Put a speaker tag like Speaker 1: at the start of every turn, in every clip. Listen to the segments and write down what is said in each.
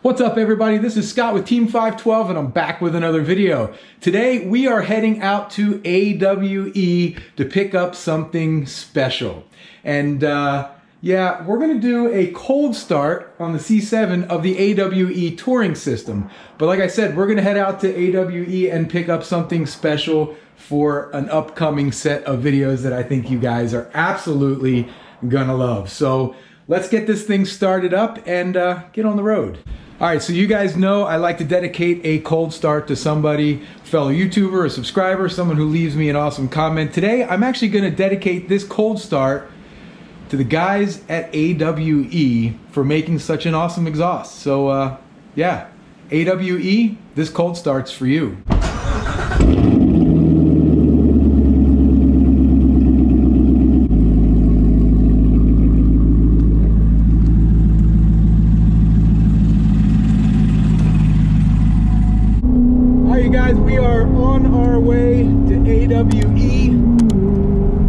Speaker 1: What's up everybody, this is Scott with Team 512 and I'm back with another video. Today we are heading out to AWE to pick up something special. And yeah, we're gonna do a cold start on the C7 of the AWE touring system. But like I said, we're gonna head out to AWE and pick up something special for an upcoming set of videos that I think you guys are absolutely gonna love. So let's get this thing started up and get on the road. All right, so you guys know I like to dedicate a cold start to somebody, fellow YouTuber, a subscriber, someone who leaves me an awesome comment. Today, I'm actually gonna dedicate this cold start to the guys at AWE for making such an awesome exhaust. So yeah, AWE, this cold start's for you. You guys, we are on our way to AWE.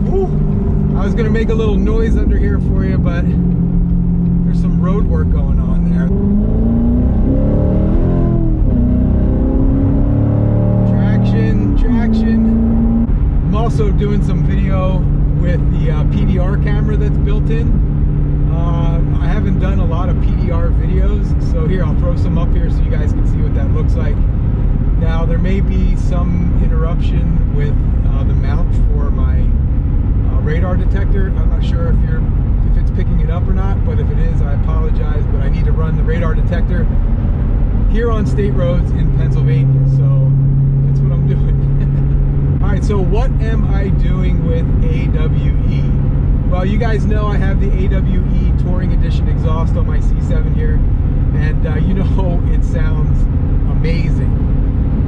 Speaker 1: Woo. I was gonna make a little noise under here for you, but there's some road work going on there. Traction. I'm also doing some video with the PDR camera that's built in. I haven't done a lot of PDR videos, so here, I'll throw some up here so you guys can see what that looks like. Now there may be some interruption with the mount for my radar detector. I'm not sure if it's picking it up or not, but if it is, I apologize. But I need to run the radar detector here on state roads in Pennsylvania, so that's what I'm doing. All right, so what am I doing with AWE? Well, you guys know I have the AWE Touring Edition exhaust on my C7 here, and you know it sounds amazing.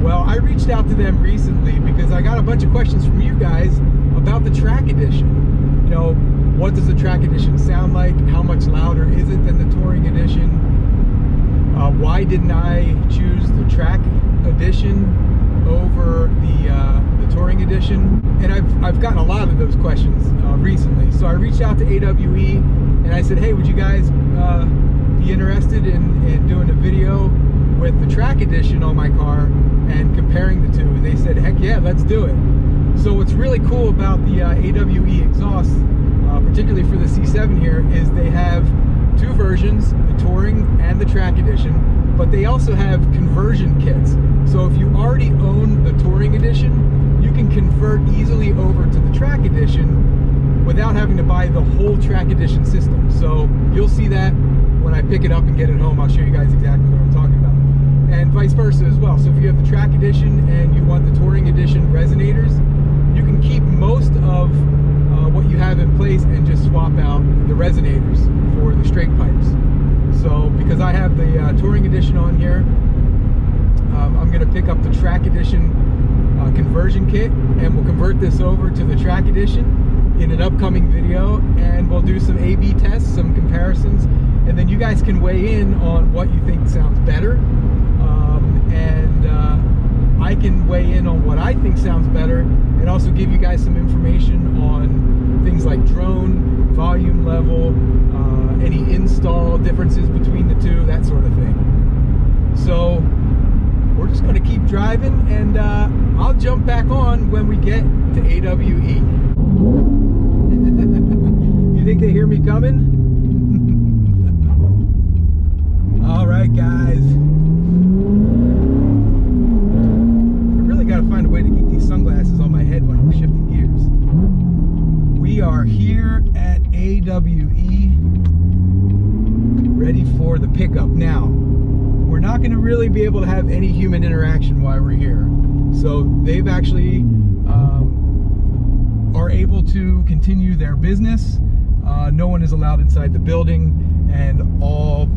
Speaker 1: Well, I reached out to them recently because I got a bunch of questions from you guys about the Track Edition. You know, what does the Track Edition sound like? How much louder is it than the Touring Edition? Why didn't I choose the Track Edition over the Touring Edition? And I've gotten a lot of those questions recently. So I reached out to AWE and I said, hey, would you guys be interested in doing a video with the Track Edition on my car and comparing the two? And they said, heck yeah, let's do it. So what's really cool about the AWE exhaust, particularly for the C7 here, is they have two versions, the Touring and the Track Edition, but they also have conversion kits. So if you already own the Touring Edition, you can convert easily over to the Track Edition without having to buy the whole Track Edition system. So you'll see that when I pick it up and get it home. I'll show you guys exactly what I'm talking about. And vice versa as well. So if you have the Track Edition and you want the Touring Edition resonators, you can keep most of what you have in place and just swap out the resonators for the straight pipes. So because I have the Touring Edition on here, I'm going to pick up the Track Edition conversion kit, and we'll convert this over to the Track Edition in an upcoming video, and we'll do some A/B tests, some comparisons, and then you guys can weigh in on what you think sounds better. And I can weigh in on what I think sounds better, and also give you guys some information on things like drone, volume level, any install differences between the two, that sort of thing. So we're just going to keep driving, and I'll jump back on when we get to AWE. You think they hear me coming? All right, guys. Gotta find a way to keep these sunglasses on my head when I'm shifting gears. We are here at AWE, ready for the pickup. Now, we're not going to really be able to have any human interaction while we're here. So they've actually are able to continue their business. No one is allowed inside the building, and all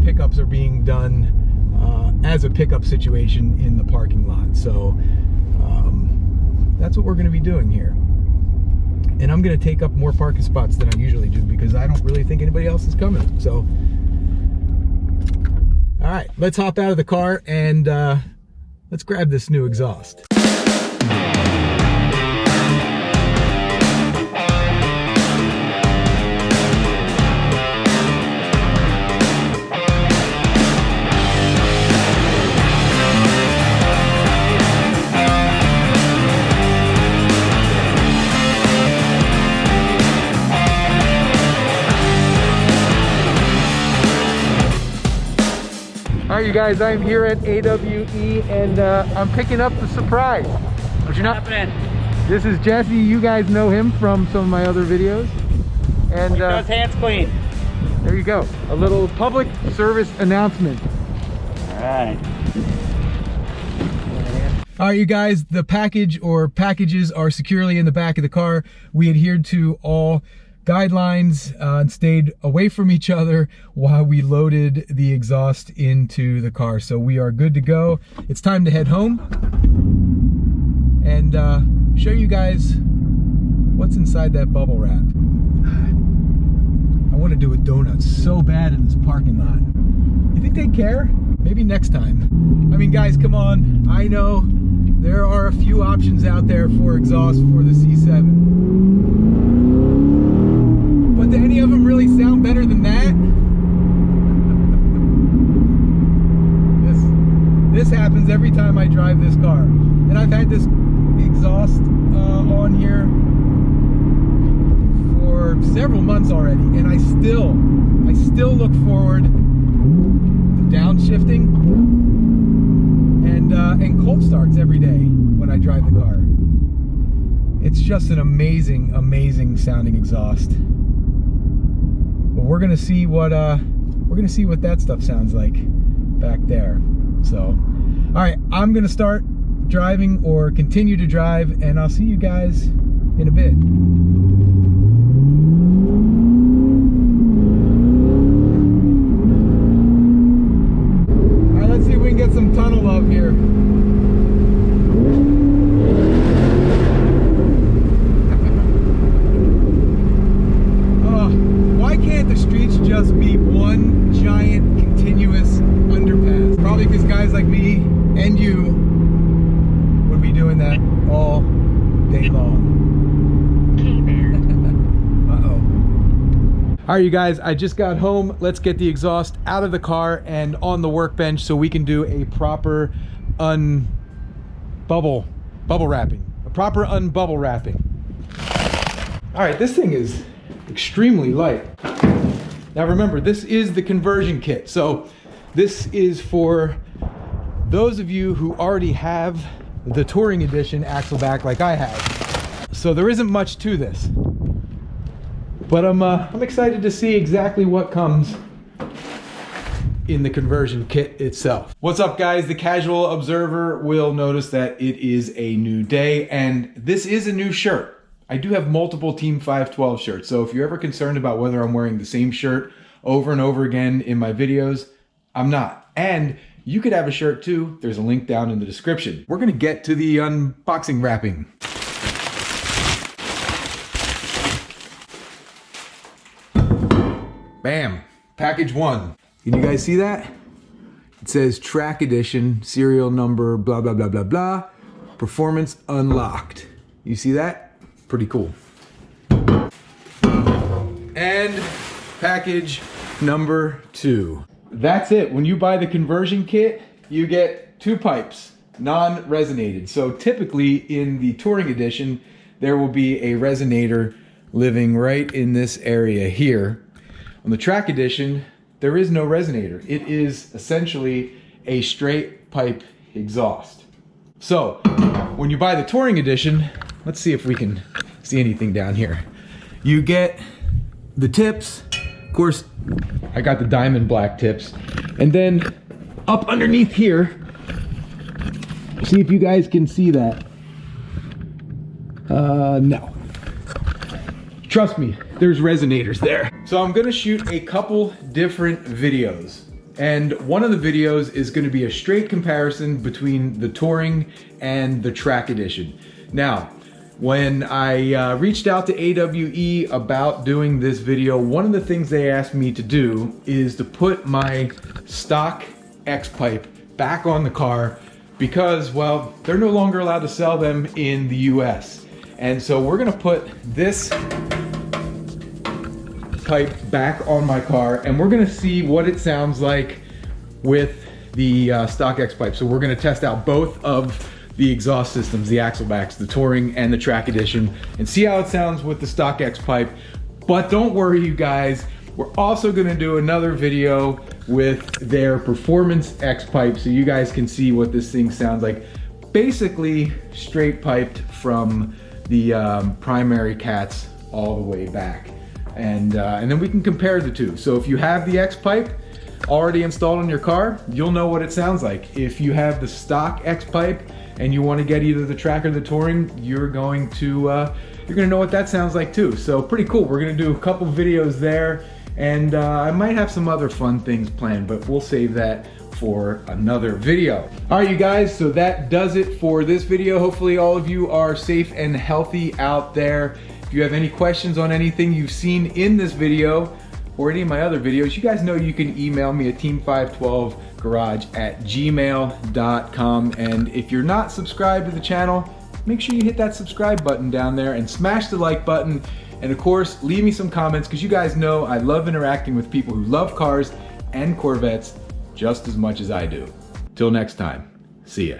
Speaker 1: pickups are being done as a pickup situation in the parking lot. So that's what we're going to be doing here. And I'm going to take up more parking spots than I usually do because I don't really think anybody else is coming. So, all right, let's hop out of the car and let's grab this new exhaust. All right, you guys, I'm here at AWE and I'm picking up the surprise.
Speaker 2: What's happening?
Speaker 1: This is Jesse. You guys know him from some of my other videos. And
Speaker 2: he does hands clean.
Speaker 1: There you go. A little public service announcement.
Speaker 2: All right.
Speaker 1: All right, you guys, the package or packages are securely in the back of the car. We adhered to all guidelines and stayed away from each other while we loaded the exhaust into the car. So we are good to go. It's time to head home and show you guys what's inside that bubble wrap. I want to do a donut so bad in this parking lot. You think they care? Maybe next time. I mean, guys, come on. I know there are a few options out there for exhaust for the C7. But do any of them really sound better than that? This happens every time I drive this car. And I've had this exhaust on here for several months already, and I still look forward to downshifting and cold starts every day when I drive the car. It's just an amazing sounding exhaust. But we're gonna see what that stuff sounds like back there. So, all right, I'm gonna start driving or continue to drive, and I'll see you guys in a bit. All right, let's see if we can get some tunnel love here. Why can't the streets just be one giant continuous underpass? Probably because guys like me and you would be doing that all day long. Uh-oh. All right, you guys, I just got home. Let's get the exhaust out of the car and on the workbench so we can do a proper bubble wrapping. A proper unbubble wrapping. All right, this thing is extremely light. Now remember, this is the conversion kit. So this is for those of you who already have the Touring Edition axle back like I have. So there isn't much to this. But I'm excited to see exactly what comes in the conversion kit itself. What's up, guys? The casual observer will notice that it is a new day, and this is a new shirt. I do have multiple Team 512 shirts, so if you're ever concerned about whether I'm wearing the same shirt over and over again in my videos, I'm not. And you could have a shirt too. There's a link down in the description. We're gonna get to the unboxing wrapping. Bam, package one. Can you guys see that? It says Track Edition, serial number, blah, blah, blah, blah, blah. Performance unlocked. You see that? Pretty cool. And package number two. That's it. When you buy the conversion kit, you get two pipes, non-resonated. So typically in the Touring Edition, there will be a resonator living right in this area here. On the Track Edition, there is no resonator. It is essentially a straight pipe exhaust. So when you buy the Touring Edition, let's see if we can see anything down here. You get the tips. Of course, I got the diamond black tips. And then up underneath here, see if you guys can see that. No. Trust me, there's resonators there. So I'm gonna shoot a couple different videos. And one of the videos is gonna be a straight comparison between the Touring and the Track Edition. Now, when I reached out to AWE about doing this video, one of the things they asked me to do is to put my stock Xpipe back on the car because, well, they're no longer allowed to sell them in the US. And so we're gonna put this pipe back on my car and we're gonna see what it sounds like with the stock Xpipe. So we're gonna test out both of the exhaust systems, the axle backs, the Touring and the Track Edition, and see how it sounds with the stock Xpipe. But don't worry, you guys, We're also gonna do another video with their Performance Xpipe so you guys can see what this thing sounds like. Basically straight piped from the primary cats all the way back. And then we can compare the two. So if you have the Xpipe already installed in your car, you'll know what it sounds like. If you have the stock Xpipe and you want to get either the track or the touring, you're going to know what that sounds like too. So pretty cool. We're gonna do a couple videos there, and I might have some other fun things planned, but we'll save that for another video. All right, you guys, so that does it for this video. Hopefully all of you are safe and healthy out there. If you have any questions on anything you've seen in this video or any of my other videos, you guys know you can email me at team512garage@gmail.com. And if you're not subscribed to the channel, make sure you hit that subscribe button down there and smash the like button. And of course, leave me some comments, because you guys know I love interacting with people who love cars and Corvettes just as much as I do. Till next time, see ya.